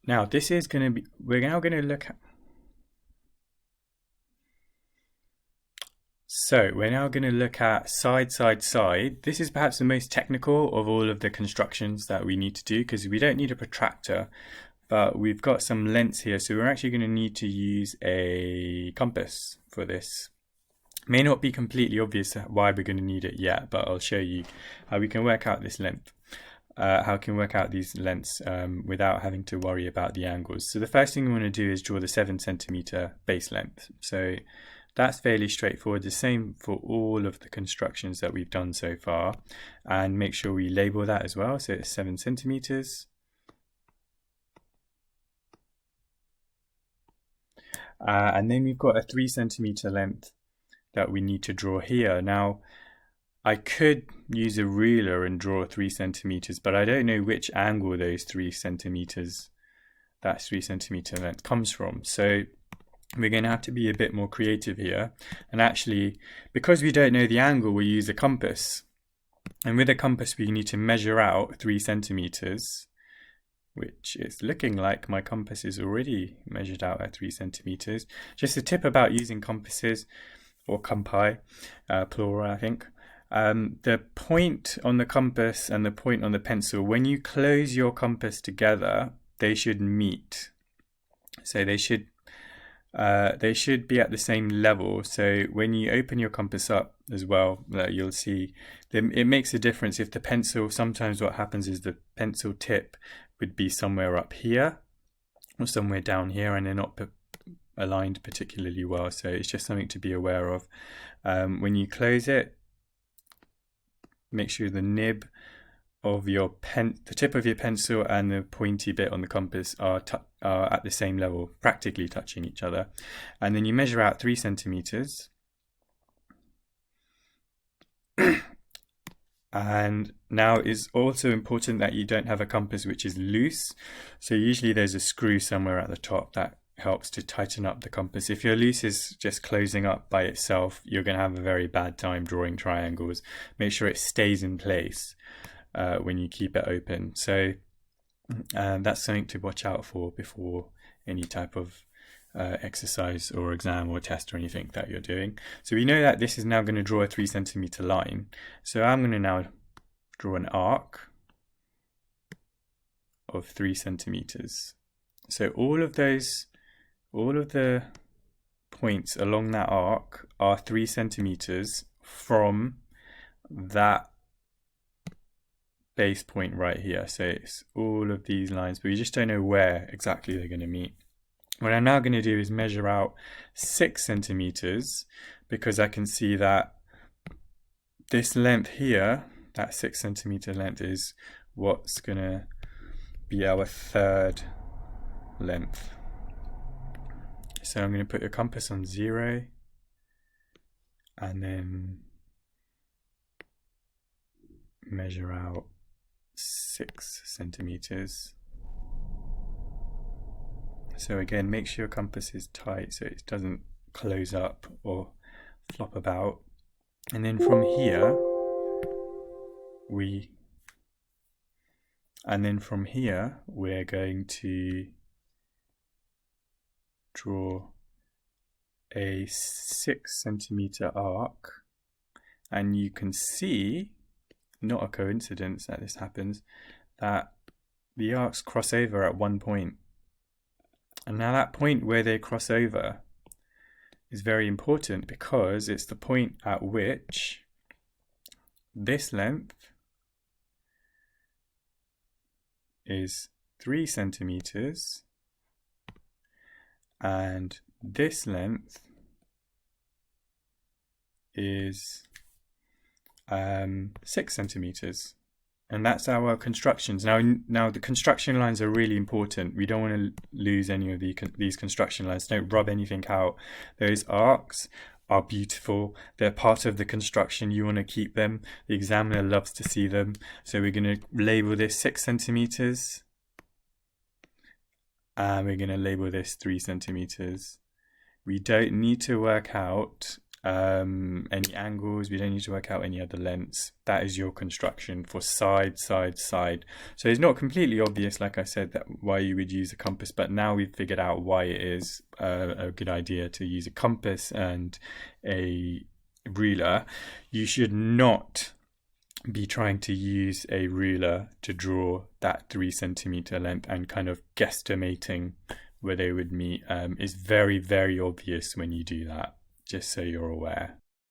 Now this is going to be, we're now going to look at, so we're now going to look at side, side, side. This is perhaps the most technical of all of the constructions that we need to do because we don't need a protractor, but we've got some lengths here. So we're actually going to need to use a compass for this. May not be completely obvious why we're going to need it yet, but I'll show you how we can work out this length. How we can work out these lengths without having to worry about the angles. So the first thing we want to do is draw the 7 centimeter base length. So that's fairly straightforward, the same for all of the constructions that we've done so far. And make sure we label that as well. So it's 7 centimeters. And then we've got a 3 centimeter length that we need to draw here. Now, I could use a ruler and draw 3 centimeters, but I don't know which angle those 3 centimeters, that 3 centimeter length comes from. So we're going to have to be a bit more creative here. And actually, because we don't know the angle, we use a compass. And with a compass, we need to measure out 3 centimeters, which is looking like my compass is already measured out at 3 centimeters. Just a tip about using compasses, or compi, plural, I think. The point on the compass and the point on the pencil, when you close your compass together, they should meet. So they should be at the same level. So when you open your compass up as well, you'll see it makes a difference. If the pencil, sometimes what happens is the pencil tip would be somewhere up here or somewhere down here, and they're not aligned particularly well. So it's just something to be aware of. When you close it, make sure the nib of your the tip of your pencil and the pointy bit on the compass are at the same level, practically touching each other. And then you measure out 3 centimeters. And now it's also important that you don't have a compass which is loose. So usually there's a screw somewhere at the top that helps to tighten up the compass. If your loose is just closing up by itself, you're going to have a very bad time drawing triangles. Make sure it stays in place when you keep it open. So that's something to watch out for before any type of exercise or exam or test or anything that you're doing. So we know that this is now going to draw a 3 centimeter line. So I'm going to now draw an arc of 3 centimeters. So all of the points along that arc are 3 centimeters from that base point right here. So it's all of these lines, but we just don't know where exactly they're going to meet. What I'm now going to do is measure out 6 centimeters, because I can see that this length here, that 6 centimeter length, is what's going to be our third length. So I'm going to put the compass on 0 and then measure out 6 centimeters. So again, make sure your compass is tight so it doesn't close up or flop about. And then from here, we're going to draw a 6 centimeter arc, and you can see, not a coincidence that this happens, that the arcs cross over at one point. And now that point where they cross over is very important, because it's the point at which this length is 3 centimeters and this length is 6 centimeters. And that's our constructions. Now the construction lines are really important. We don't want to lose any of these construction lines. Don't rub anything out. Those arcs are beautiful. They're part of the construction. You want to keep them. The examiner loves to see them. So we're going to label this 6 centimeters. And we're going to label this 3 centimeters. We don't need to work out any angles. We don't need to work out any other lengths. That is your construction for side, side, side. So it's not completely obvious, like I said, that why you would use a compass, but now we've figured out why it is a good idea to use a compass and a ruler. You should not be trying to use a ruler to draw that 3 centimeter length and kind of guesstimating where they would meet. Is very, very obvious when you do that, just so you're aware.